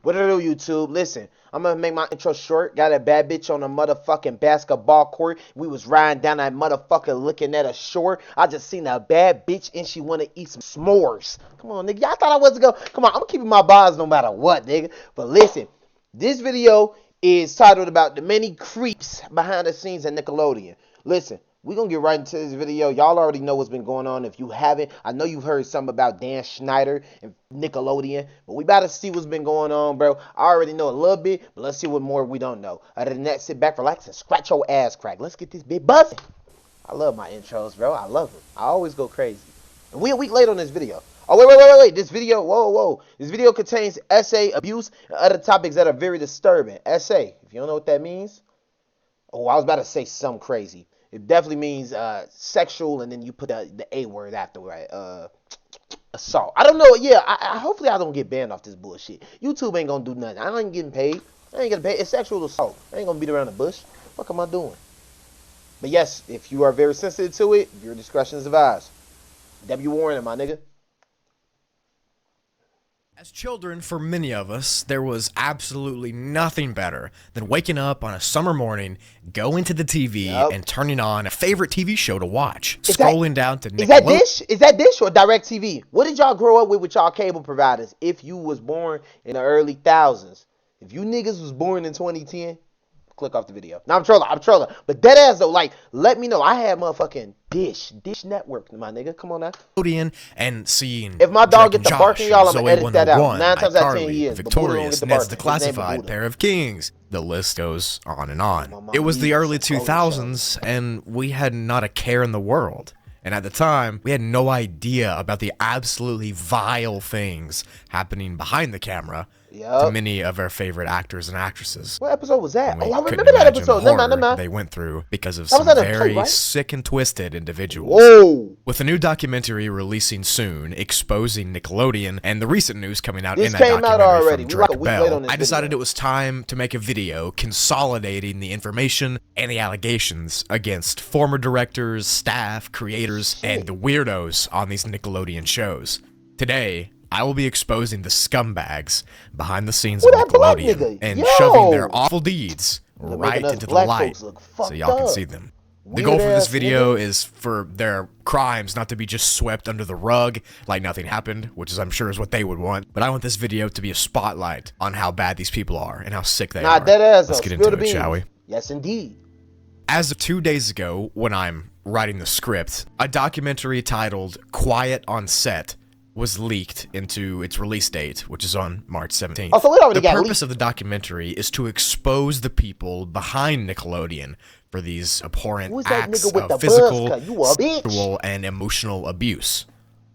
What it do, YouTube? Listen, I'm gonna make my intro short. Got a bad bitch on a motherfucking basketball court. We was riding down that motherfucker looking at a shore. I just seen a bad bitch and she wanna eat some s'mores. Come on, nigga. Y'all thought I wasn't gonna. Come on, I'm keeping my bars no matter what, nigga. But listen, this video is titled about the many creeps behind the scenes at Nickelodeon. Listen, we're going to get right into this video. Y'all already know what's been going on. If you haven't, I know you've heard something about Dan Schneider and Nickelodeon, but we about to see what's been going on, bro. I already know a little bit, but let's see what more we don't know. Other than that, sit back, relax, and scratch your ass crack. Let's get this bit buzzing. I love my intros, bro. I love them. I always go crazy. And we a week late on this video. Oh, wait. This video, whoa. This video contains essay, abuse, and other topics that are very disturbing. Essay, if you don't know what that means. Oh, I was about to say something crazy. It definitely means sexual, and then you put the A word after, right? Assault. I don't know. Yeah, hopefully I don't get banned off this bullshit. YouTube ain't gonna do nothing. I ain't getting paid. I ain't getting paid. It's sexual assault. I ain't gonna beat around the bush. What am I doing? But yes, if you are very sensitive to it, your discretion is advised. W. Warren, my nigga. As children, for many of us, there was absolutely nothing better than waking up on a summer morning, going to the TV, and turning on a favorite TV show to watch. Scrolling down to Nickelodeon. Is that Dish or DirecTV? What did y'all grow up with y'all cable providers if you was born in the early thousands? If you niggas was born in 2010, click off the video. Now I'm trolling. But dead ass though, like, let me know. I had motherfucking Dish Network, my nigga. Come on now. And seeing if my dog get the barking, y'all, I'm gonna edit that out. 9 times out of 10 years. Victorious, Ned's the Classified, Pair of Kings. The list goes on and on. It was the early 2000s, and we had not a care in the world. And at the time, we had no idea about the absolutely vile things happening behind the camera to many of our favorite actors and actresses. What episode was that? Oh, I remember that episode. Never mind. They went through because of some very sick and twisted individuals. Whoa. With a new documentary releasing soon, exposing Nickelodeon, and the recent news coming out this in that came documentary out already. from Drake Bell, I decided it was time to make a video consolidating the information and the allegations against former directors, staff, creators, and the weirdos on these Nickelodeon shows. Today, I will be exposing the scumbags behind the scenes of Nickelodeon and shoving their awful deeds right into the light so y'all can see them. The goal for this video is for their crimes not to be just swept under the rug like nothing happened, which is I'm sure is what they would want. But I want this video to be a spotlight on how bad these people are and how sick they are. Let's get into it, shall we? Yes, indeed. As of 2 days ago, when I'm writing the script, a documentary titled Quiet on Set was leaked into its release date, which is on March 17th. Oh, so it already the purpose of the documentary is to expose the people behind Nickelodeon for these abhorrent acts of physical, sexual, and emotional abuse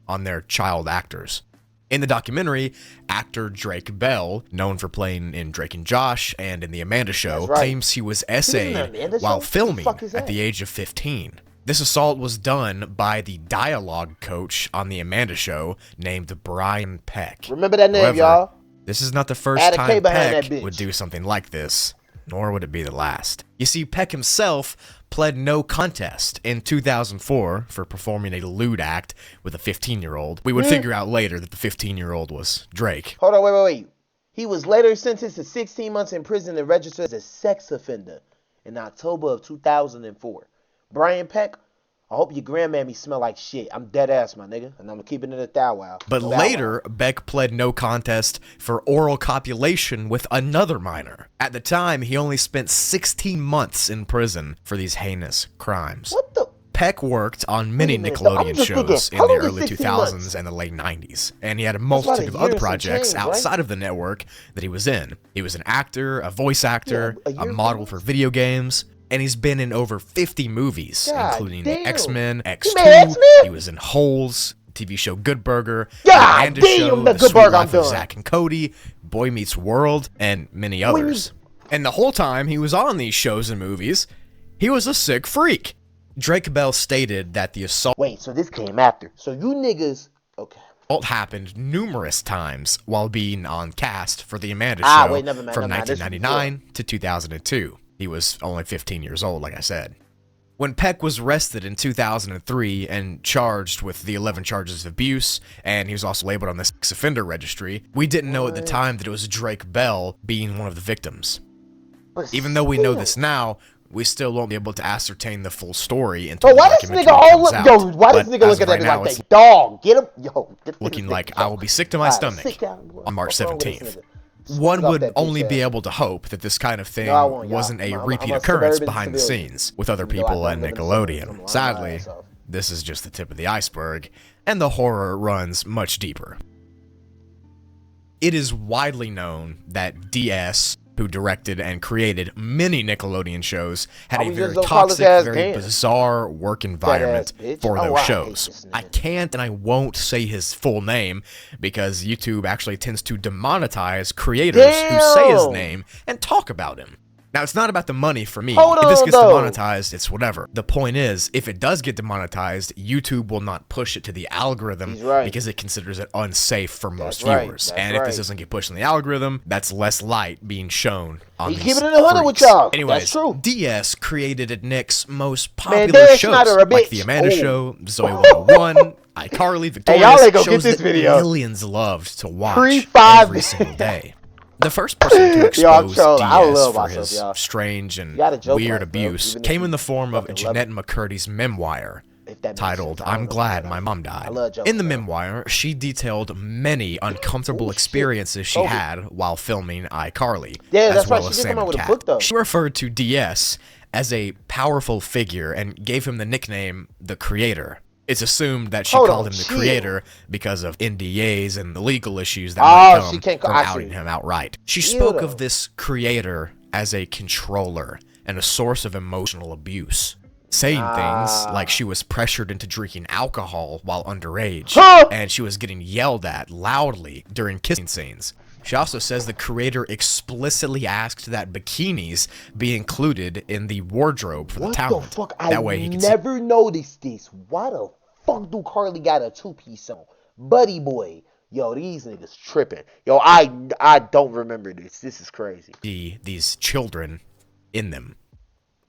on their child actors. In the documentary, actor Drake Bell, known for playing in Drake and Josh and in The Amanda Show, claims he was essayed while filming at the age of 15. This assault was done by the dialogue coach on The Amanda Show named Brian Peck. Remember that name, y'all. This is not the first time Peck would do something like this, nor would it be the last. You see, Peck himself pled no contest in 2004 for performing a lewd act with a 15-year-old. We would figure out later that the 15-year-old was Drake. Hold on, wait. He was later sentenced to 16 months in prison and registered as a sex offender in October of 2004. Brian Peck, I hope your grandmammy smell like shit. I'm dead ass, my nigga, and I'm keeping it a thou wow. But later, Beck pled no contest for oral copulation with another minor. At the time, he only spent 16 months in prison for these heinous crimes. What the? Peck worked on many Nickelodeon shows in the early 2000s and the late 90s, and he had a multitude of other projects outside of the network that he was in. He was an actor, a voice actor, a model for video games, and he's been in over 50 movies, including X-Men, X2, he was in Holes, TV show Good Burger, The Amanda Show, The Sweet Life of Zack and Cody, Boy Meets World, and many others. And the whole time he was on these shows and movies, he was a sick freak. Drake Bell stated that the assault... Wait, so this came after. So you niggas... Okay. ...happened numerous times while being on cast for The Amanda Show from 1999 to 2002. He was only 15 years old, like I said. When Peck was arrested in 2003 and charged with the 11 charges of abuse, and he was also labeled on the sex offender registry, we didn't know at the time that it was Drake Bell being one of the victims. Even though we know this now, we still won't be able to ascertain the full story until the documentary comes out. Yo, why does nigga look at that like that? Dog, get him. Yo, get looking like I will be sick to my stomach on March 17th. One would only be able to hope that this kind of thing wasn't a repeat occurrence behind the scenes with other people at Nickelodeon. Sadly, this is just the tip of the iceberg, and the horror runs much deeper. It is widely known that DS, who directed and created many Nickelodeon shows, had a very toxic, very bizarre work environment for those shows. I can't and I won't say his full name because YouTube actually tends to demonetize creators who say his name and talk about him. Now, it's not about the money for me. If this gets demonetized, it's whatever. The point is, if it does get demonetized, YouTube will not push it to the algorithm because it considers it unsafe for most viewers. And if this doesn't get pushed in the algorithm, that's less light being shown on these keeping it 100 with y'all. Anyways, that's true. DS created Nick's most popular shows, like The Amanda Show, Zoe 101, iCarly, Victorious, shows that millions loved to watch every single day. The first person to expose DS for his strange and weird abuse came in the form of Jeanette McCurdy's memoir, titled I'm Glad My Mom Died. In the memoir, she detailed many uncomfortable experiences she had while filming iCarly, as well as Sam and Cat. She referred to DS as a powerful figure and gave him the nickname The Creator. It's assumed that she called him the creator because of NDAs and the legal issues that might come from outing him outright. She spoke of this creator as a controller and a source of emotional abuse, saying things like she was pressured into drinking alcohol while underage, and she was getting yelled at loudly during kissing scenes. She also says the creator explicitly asked that bikinis be included in the wardrobe for the talent. What the fuck? That way he never noticed this. Why the fuck do Carly got a two-piece on? Buddy boy. Yo, these niggas tripping. Yo, I don't remember this. This is crazy. These children in them.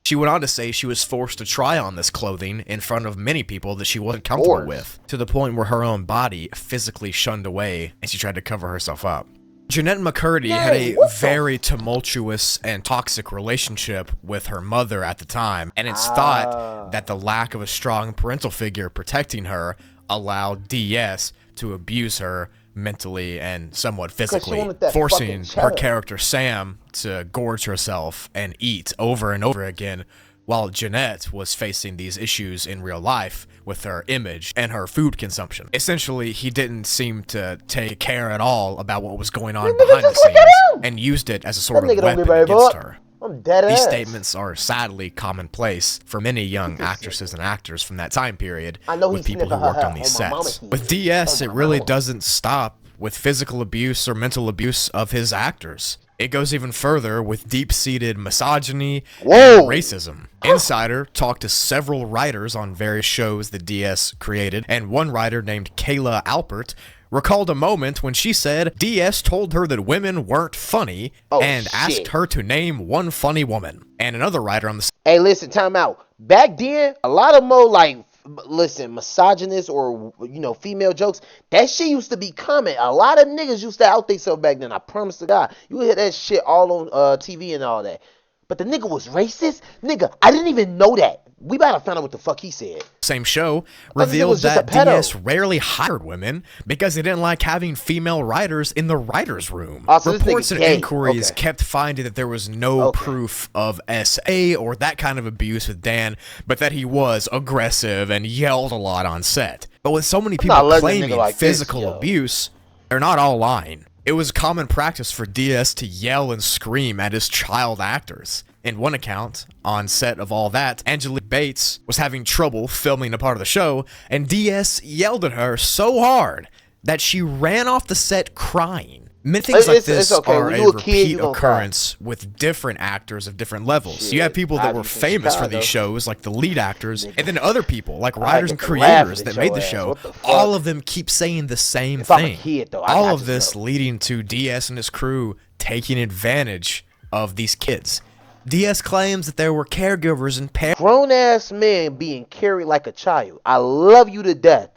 She went on to say she was forced to try on this clothing in front of many people that she wasn't comfortable with, to the point where her own body physically shunned away and she tried to cover herself up. Jeanette McCurdy had a very tumultuous and toxic relationship with her mother at the time, and it's thought that the lack of a strong parental figure protecting her allowed DS to abuse her mentally and somewhat physically, forcing her character Sam to gorge herself and eat over and over again, while Jeanette was facing these issues in real life with her image and her food consumption. Essentially, he didn't seem to take care at all about what was going on behind the scenes and used it as a sort of weapon against her. These statements are sadly commonplace for many young actresses and actors from that time period with people who worked on these sets. With DS, it really doesn't stop with physical abuse or mental abuse of his actors. It goes even further with deep-seated misogyny and racism. Insider talked to several writers on various shows that DS created, and one writer named Kayla Alpert recalled a moment when she said DS told her that women weren't funny and asked her to name one funny woman. And another writer on the... Hey, listen, time out. Back then, a lot of more, like, misogynist or, you know, female jokes, that shit used to be common. A lot of niggas used to out themselves back then. I promise to God. You would hear that shit all on TV and all that. But the nigga was racist? Nigga, I didn't even know that. We about to find out what the fuck he said. Same show revealed that DS rarely hired women because they didn't like having female writers in the writer's room. Reports and inquiries kept finding that there was no proof of SA or that kind of abuse with Dan, but that he was aggressive and yelled a lot on set. But with so many people claiming physical abuse, they're not all lying. It was common practice for DS to yell and scream at his child actors. In one account, on set of all that, Angelique Bates was having trouble filming a part of the show, and DS yelled at her so hard that she ran off the set crying. Many things like this are a repeat occurrence with different actors of different levels. You have people that were famous for these shows, like the lead actors, and then other people, like writers and creators that made the show. All of them keep saying the same thing. All of this leading to DS and his crew taking advantage of these kids. DS claims that there were caregivers and parents. Grown-ass man being carried like a child. I love you to death.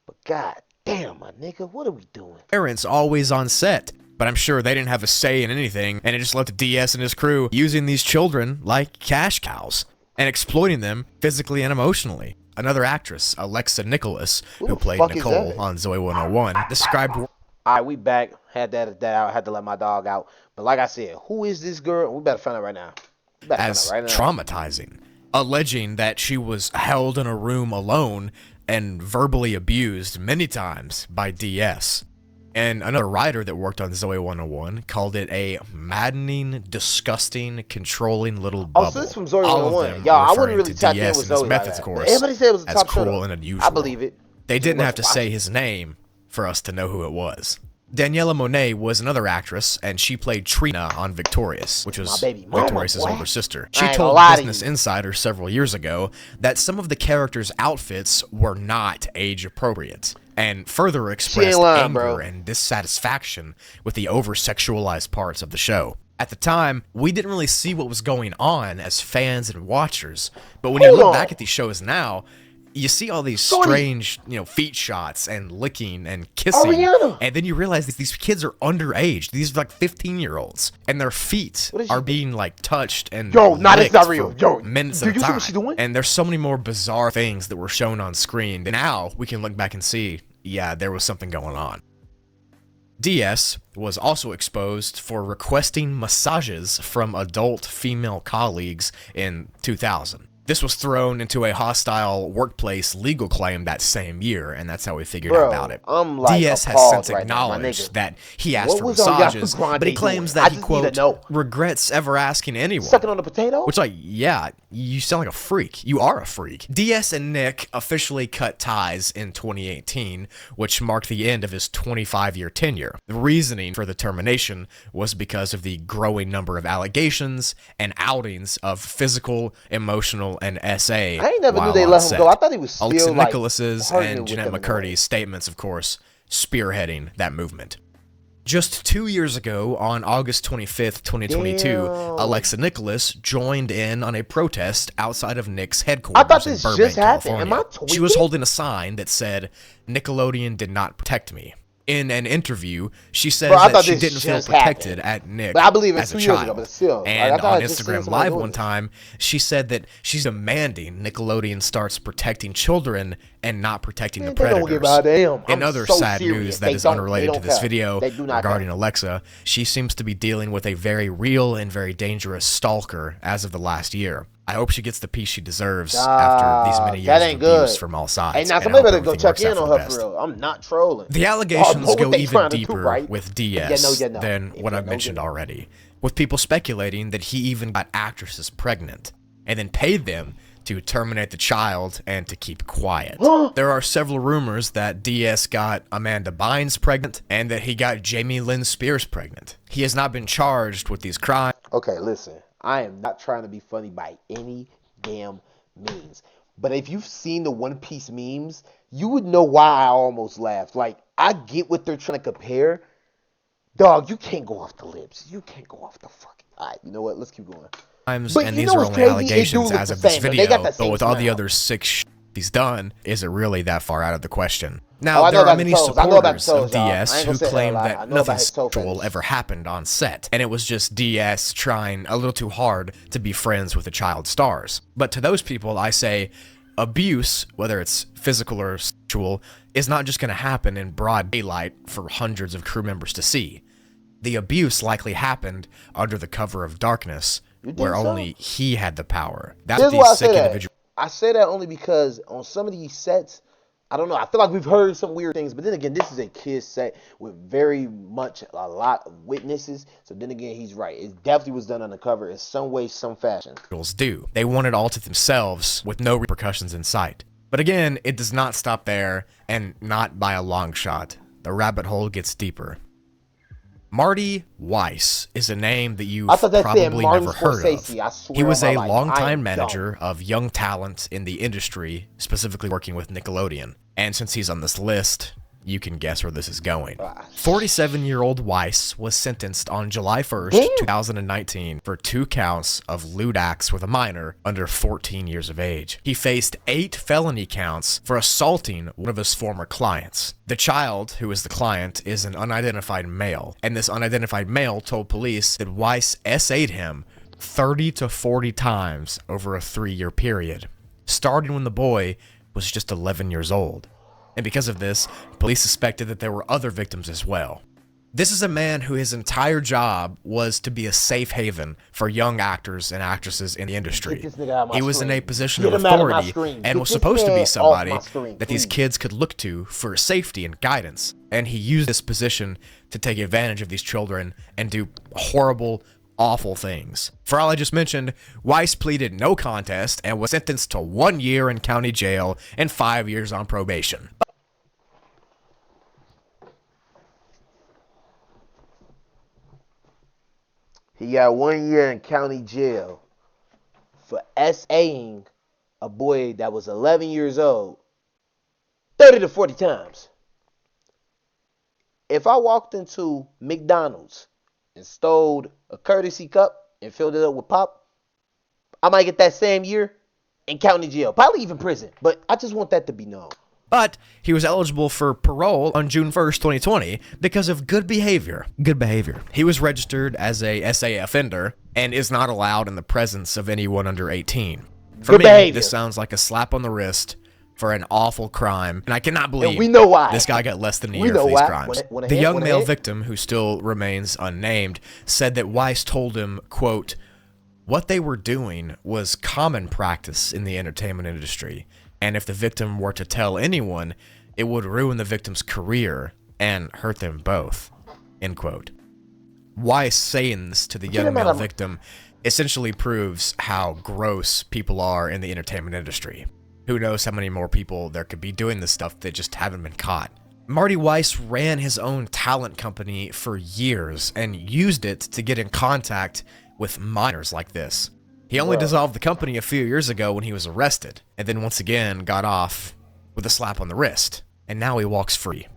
But god damn, my nigga, what are we doing? Parents always on set, but I'm sure they didn't have a say in anything, and it just left DS and his crew using these children like cash cows and exploiting them physically and emotionally. Another actress, Alexa Nicholas, who played Nicole on Zoe 101, described... Alright, we back. Had that out. Had to let my dog out. But like I said, who is this girl? We better find out right now. As traumatizing, alleging that she was held in a room alone and verbally abused many times by DS. And another writer that worked on Zoe 101 called it a maddening, disgusting, controlling little bubble. Oh, so this is from Zoe 101. Y'all, I wouldn't really tap in with Zoe like that. Everybody said it was a top cruel and unusual. I believe it. They didn't have to say his name for us to know who it was. Daniela Monet was another actress, and she played Trina on Victorious, which was Victorious's older sister. She told Business Insider several years ago that some of the characters' outfits were not age-appropriate, and further expressed anger and dissatisfaction with the over-sexualized parts of the show. At the time, we didn't really see what was going on as fans and watchers, but when you look back at these shows now, you see all these strange, feet shots and licking and kissing, and then you realize that these kids are underage. These are like 15-year-olds, and their feet are being like touched and it's not real. Minutes at a time. And there's so many more bizarre things that were shown on screen. And now we can look back and see, yeah, there was something going on. DS was also exposed for requesting massages from adult female colleagues in 2000. This was thrown into a hostile workplace legal claim that same year, and that's how we figured out about it. DS has since acknowledged that he asked for massages, but he claims that he, quote, regrets ever asking anyone. Sucking on a potato? Which, yeah, you sound like a freak. You are a freak. DS and Nick officially cut ties in 2018, which marked the end of his 25-year tenure. The reasoning for the termination was because of the growing number of allegations and outings of physical, emotional, and SA. I ain't never knew they let him go. I thought he was still Alexa Nicholas's and Jeanette McCurdy's statements, of course, spearheading that movement. Just 2 years ago, on August 25th, 2022, Alexa Nicholas joined in on a protest outside of Nick's headquarters in Burbank, California. She was holding a sign that said, "Nickelodeon did not protect me." In an interview, she says that she didn't feel protected at Nick as a child. And on Instagram Live one time, she said that she's demanding Nickelodeon starts protecting children and not protecting the predators. In other sad news that is unrelated to this video regarding Alexa, she seems to be dealing with a very real and very dangerous stalker as of the last year. I hope she gets the peace she deserves after these many years of abuse from all sides. Hey, now somebody better go check in on her for real. I'm not trolling. The allegations go even deeper with DS than what I've mentioned already, with people speculating that he even got actresses pregnant and then paid them to terminate the child and to keep quiet. There are several rumors that DS got Amanda Bynes pregnant and that he got Jamie Lynn Spears pregnant. He has not been charged with these crimes. Okay, listen. I am not trying to be funny by any damn means. But if you've seen the One Piece memes, you would know why I almost laughed. Like, I get what they're trying to compare. Dog, you can't go off the lips. You can't go off the fucking... Alright, you know what? Let's keep going. And these are only allegations as of this video, but with all the other sick he's done, is it really that far out of the question? Now, there are many supporters of DS who claim that nothing sexual ever happened on set, and it was just DS trying a little too hard to be friends with the child stars. But to those people, I say, abuse, whether it's physical or sexual, is not just going to happen in broad daylight for hundreds of crew members to see. The abuse likely happened under the cover of darkness, where only he had the power. That's these sick individuals. I say that only because on some of these sets, I don't know, I feel like we've heard some weird things, but then again, this is a kid's set with very much a lot of witnesses, so then again, he's right. It definitely was done undercover in some way, some fashion. They want it all to themselves with no repercussions in sight. But again, it does not stop there, and not by a long shot. The rabbit hole gets deeper. Marty Weiss is a name that you've probably never heard of. He was a longtime manager of young talent in the industry, specifically working with Nickelodeon. And since he's on this list, you can guess where this is going. 47-year-old Weiss was sentenced on July 1st, 2019 for 2 counts of lewd acts with a minor under 14 years of age. He faced 8 felony counts for assaulting one of his former clients. The child, who is the client, is an unidentified male, and this unidentified male told police that Weiss SA'd him 30 to 40 times over a 3-year period, starting when the boy was just 11 years old. And because of this, police suspected that there were other victims as well. This is a man who his entire job was to be a safe haven for young actors and actresses in the industry. He was in a position of authority and was supposed to be somebody that these kids could look to for safety and guidance. And he used this position to take advantage of these children and do horrible, awful things. For all I just mentioned, Weiss pleaded no contest and was sentenced to 1 year in county jail and 5 years on probation. He got 1 year in county jail for SAing a boy that was 11 years old 30 to 40 times. If I walked into McDonald's and stole a courtesy cup and filled it up with pop, I might get that same year in county jail, probably even prison. But I just want that to be known. But he was eligible for parole on June 1st, 2020 because of good behavior. Good behavior. He was registered as a SA offender and is not allowed in the presence of anyone under 18. For me, this sounds like a slap on the wrist for an awful crime, and I cannot believe this guy got less than a year for these crimes. The young male victim, who still remains unnamed, said that Weiss told him, quote, "What they were doing was common practice in the entertainment industry. And if the victim were to tell anyone, it would ruin the victim's career and hurt them both." End quote. Weiss saying this to the young male victim essentially proves how gross people are in the entertainment industry. Who knows how many more people there could be doing this stuff that just haven't been caught. Marty Weiss ran his own talent company for years and used it to get in contact with minors like this. He only dissolved the company a few years ago when he was arrested, and then once again got off with a slap on the wrist, and now he walks free.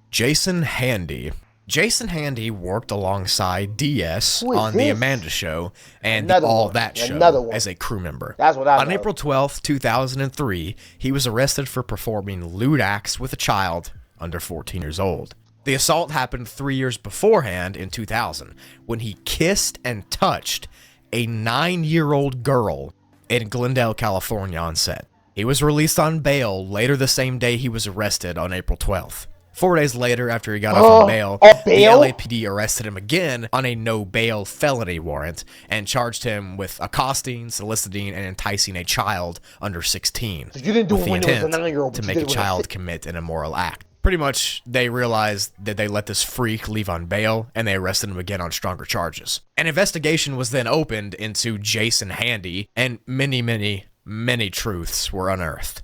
Jason Handy. Jason Handy worked alongside DS on The Amanda Show and The All That Show as a crew member. That's what I know. On April 12th, 2003, he was arrested for performing lewd acts with a child under 14 years old. The assault happened 3 years beforehand in 2000, when he kissed and touched a 9-year-old girl in Glendale, California on set. He was released on bail later the same day he was arrested on April 12th. 4 days later, after he got off on bail, the LAPD arrested him again on a no-bail felony warrant and charged him with accosting, soliciting, and enticing a child under 16 so you didn't do with it the when it was a intent 9-year-old, to make a child commit an immoral act. Pretty much, they realized that they let this freak leave on bail, and they arrested him again on stronger charges. An investigation was then opened into Jason Handy, and many truths were unearthed.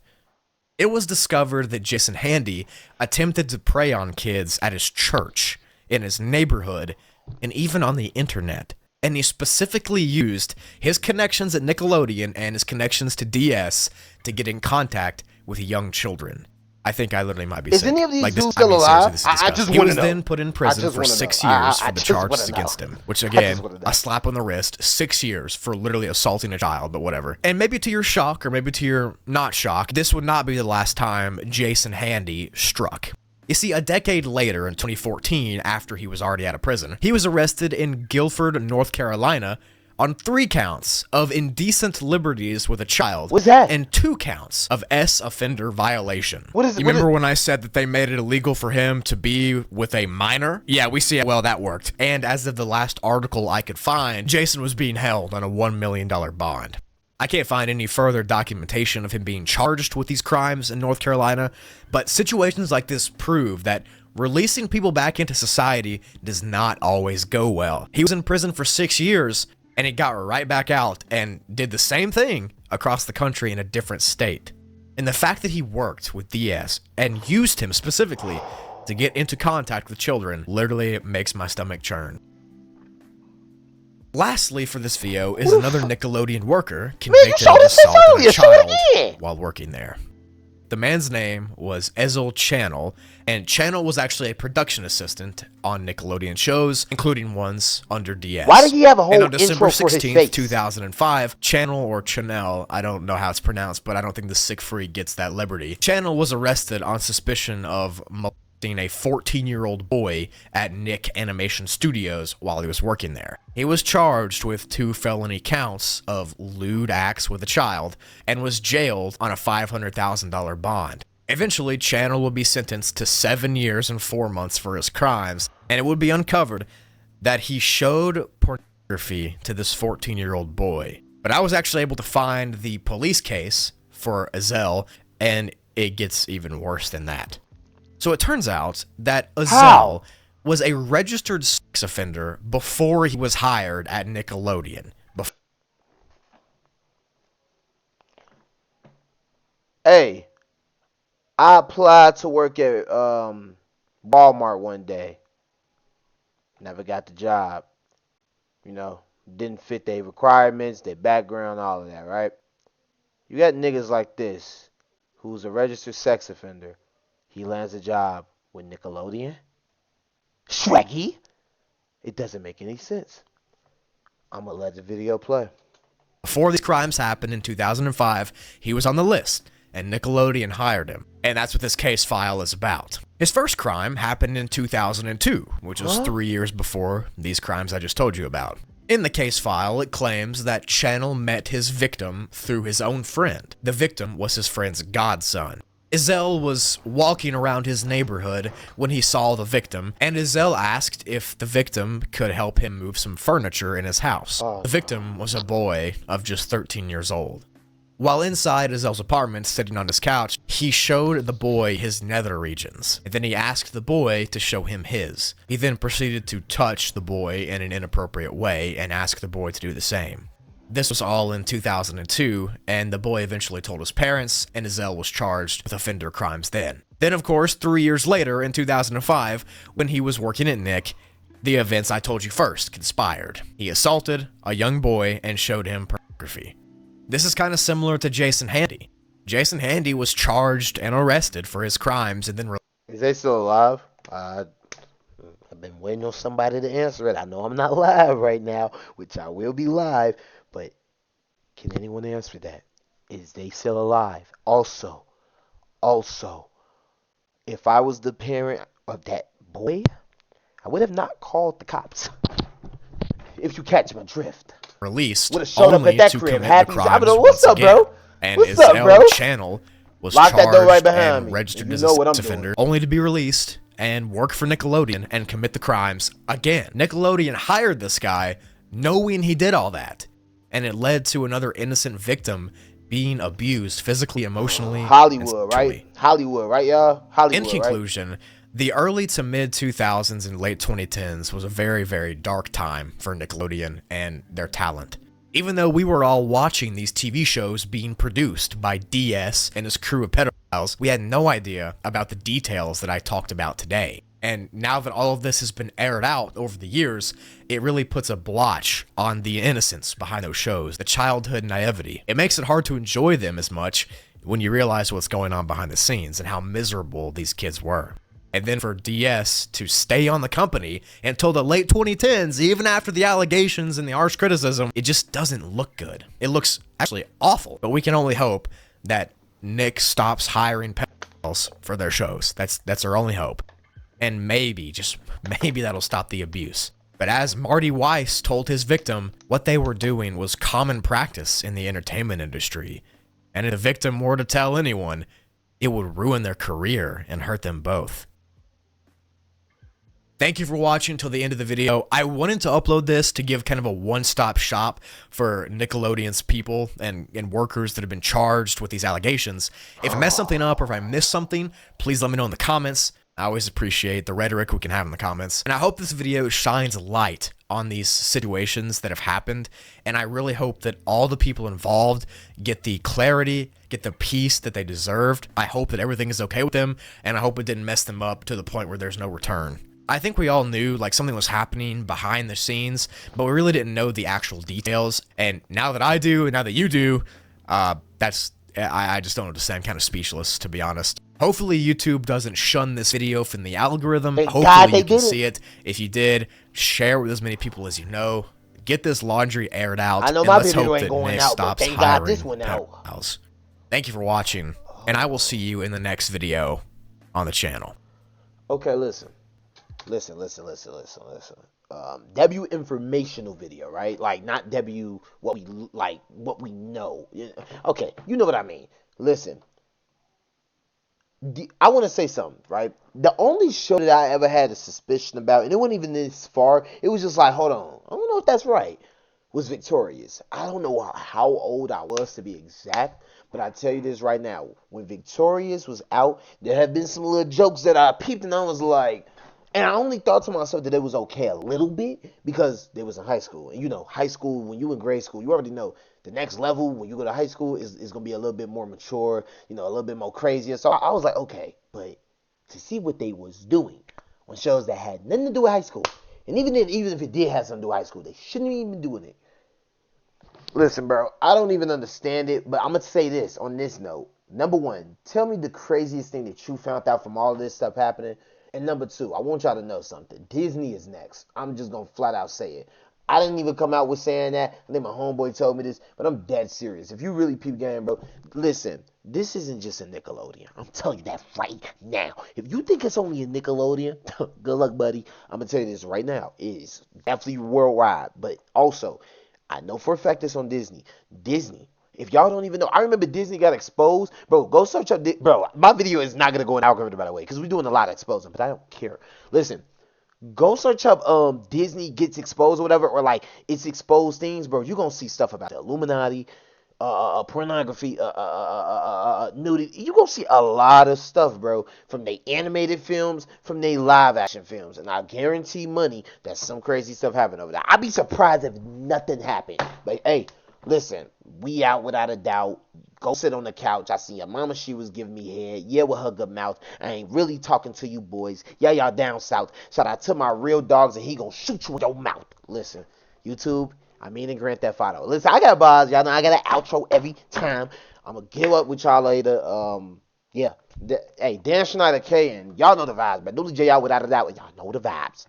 It was discovered that Jason Handy attempted to prey on kids at his church, in his neighborhood, and even on the internet. And he specifically used his connections at Nickelodeon and his connections to DS to get in contact with young children. I think I literally might be sick. Is any of these dudes still alive? I just He was then put in prison for 6 years for the charges against him. Which again, a slap on the wrist, 6 years for literally assaulting a child, but whatever. And maybe to your shock, or maybe to your not shock, this would not be the last time Jason Handy struck. You see, a decade later, in 2014, after he was already out of prison, he was arrested in Guilford, North Carolina, on 3 counts of indecent liberties with a child. What's that? And 2 counts of offender violation. What is it? You remember when I said that they made it illegal for him to be with a minor? Yeah, we see how well that worked. And as of the last article I could find, Jason was being held on a $1 million bond. I can't find any further documentation of him being charged with these crimes in North Carolina, but situations like this prove that releasing people back into society does not always go well. He was in prison for 6 years, and he got right back out and did the same thing across the country in a different state. And the fact that he worked with DS and used him specifically to get into contact with children literally makes my stomach churn. Lastly for this video is another Nickelodeon worker convicted of assault on a child while working there. The man's name was Ezell Channel, and Channel was actually a production assistant on Nickelodeon shows, including ones under DS. Why did he have a whole and on December intro for his 16th, face? 2005, Channel or Chanel, I don't know how it's pronounced, but I don't think the sick freak gets that liberty. Channel was arrested on suspicion of molesting a 14-year-old boy at Nick Animation Studios while he was working there. He was charged with 2 felony counts of lewd acts with a child and was jailed on a $500,000 bond. Eventually, Channel would be sentenced to 7 years and 4 months for his crimes, and it would be uncovered that he showed pornography to this 14-year-old boy. But I was actually able to find the police case for Ezell, and it gets even worse than that. So it turns out that Ezell was a registered sex offender before he was hired at Nickelodeon. Hey, I applied to work at Walmart one day. Never got the job. You know, didn't fit their requirements, their background, all of that, right? You got niggas like this, who's a registered sex offender. He lands a job with Nickelodeon. Shrekky. It doesn't make any sense. I'm gonna let the video play. Before these crimes happened in 2005, he was on the list, and Nickelodeon hired him. And that's what this case file is about. His first crime happened in 2002, which was 3 years before these crimes I just told you about. In the case file, it claims that Channel met his victim through his own friend. The victim was his friend's godson. Ezell was walking around his neighborhood when he saw the victim, and Ezell asked if the victim could help him move some furniture in his house. The victim was a boy of just 13 years old. While inside Ezell's apartment, sitting on his couch, he showed the boy his nether regions, and then he asked the boy to show him his. He then proceeded to touch the boy in an inappropriate way and asked the boy to do the same. This was all in 2002, and the boy eventually told his parents, and Ezell was charged with offender crimes then. Then, of course, 3 years later, in 2005, when he was working at Nick, the events I told you first conspired. He assaulted a young boy and showed him pornography. This is kind of similar to Jason Handy. Jason Handy was charged and arrested for his crimes and then Is they still alive? I've been waiting on somebody to answer it. I know I'm not live right now, which I will be live, but can anyone answer that? Is they still alive? Also, if I was the parent of that boy, I would have not called the cops. If you catch my drift. released would have showed up only at that to crib. commit Happy. the crimes What's up, again. bro? And What's up, Ezell bro? Channel was Lock that door right charged behind and me. registered You as know a what I'm sex doing. offender, only to be released and work for Nickelodeon and commit the crimes again. Nickelodeon hired this guy knowing he did all that, and it led to another innocent victim being abused physically, emotionally, Hollywood, and right? Hollywood, right, y'all? Hollywood, in conclusion, the early to mid 2000s and late 2010s was a very, very dark time for Nickelodeon and their talent. Even though we were all watching these TV shows being produced by DS and his crew of pedophiles, we had no idea about the details that I talked about today. And now that all of this has been aired out over the years, it really puts a blotch on the innocence behind those shows, the childhood naivety. It makes it hard to enjoy them as much when you realize what's going on behind the scenes and how miserable these kids were. And then for DS to stay on the company until the late 2010s, even after the allegations and the harsh criticism, it just doesn't look good. It looks actually awful. But we can only hope that Nick stops hiring pedophiles for their shows. That's our only hope. And maybe, just maybe that'll stop the abuse. But as Marty Weiss told his victim, what they were doing was common practice in the entertainment industry. And if the victim were to tell anyone, it would ruin their career and hurt them both. Thank you for watching until the end of the video. I wanted to upload this to give kind of a one-stop shop for Nickelodeon's people and workers that have been charged with these allegations. If I messed something up or if I missed something, please let me know in the comments. I always appreciate the rhetoric we can have in the comments. And I hope this video shines light on these situations that have happened. And I really hope that all the people involved get the clarity, get the peace that they deserved. I hope that everything is okay with them. And I hope it didn't mess them up to the point where there's no return. I think we all knew like something was happening behind the scenes, but we really didn't know the actual details. And now that I do, and now that you do, I just don't understand. Kind of speechless, to be honest. Hopefully YouTube doesn't shun this video from the algorithm. Thank Hopefully God they you can didn't. see it. If you did, share with as many people as you know. Get this laundry aired out, I know and my let's video hope ain't that going Nick out, but stops thank God this hiring one out. pedophiles. Thank you for watching, and I will see you in the next video on the channel. Okay, listen. W informational video, right? Like not W what we like what we know. Okay, you know what I mean. Listen, I want to say something, right? The only show that I ever had a suspicion about, and it wasn't even this far. It was just like, hold on, I don't know if that's right. Was Victorious? I don't know how old I was to be exact, but I tell you this right now: when Victorious was out, there have been some little jokes that I peeped, and I was like, and I only thought to myself that it was okay a little bit because they was in high school. And you know, high school, when you in grade school, you already know the next level when you go to high school is going to be a little bit more mature, you know, a little bit more crazier. So I was like, okay, but to see what they was doing on shows that had nothing to do with high school, and even if it did have something to do with high school, they shouldn't even been doing it. Listen, bro, I don't even understand it, but I'm going to say this on this note. Number one, tell me the craziest thing that you found out from all of this stuff happening. And number two, I want y'all to know something. Disney is next. I'm just going to flat out say it. I didn't even come out with saying that. I think my homeboy told me this, but I'm dead serious. If you really peep game, bro, listen, this isn't just a Nickelodeon. I'm telling you that right now. If you think it's only a Nickelodeon, good luck, buddy. I'm going to tell you this right now. It is definitely worldwide, but also, I know for a fact it's on Disney. Disney. If y'all don't even know, I remember Disney got exposed. Bro, go search up. Bro, my video is not going to go in algorithm, by the way, because we're doing a lot of exposing, but I don't care. Listen, go search up Disney gets exposed or whatever, or like it's exposed things, bro. You're going to see stuff about the Illuminati, pornography, nudity. You're going to see a lot of stuff, bro, from the animated films, from the live action films. And I guarantee money that some crazy stuff happened over there. I'd be surprised if nothing happened. But hey, listen, we out without a doubt. Go sit on the couch. I seen your mama, she was giving me head. Yeah, with her good mouth. I ain't really talking to you boys. Yeah, y'all down south. Shout out to my real dogs, and he gonna shoot you in your mouth. Listen, YouTube, I mean in Grand Theft Auto. Listen, I got bars. Y'all know I got an outro every time. I'm gonna give up with y'all later. Yeah. Hey, Dan Schneider K, and y'all know the vibes, but Dooley J out without a doubt, and y'all know the vibes.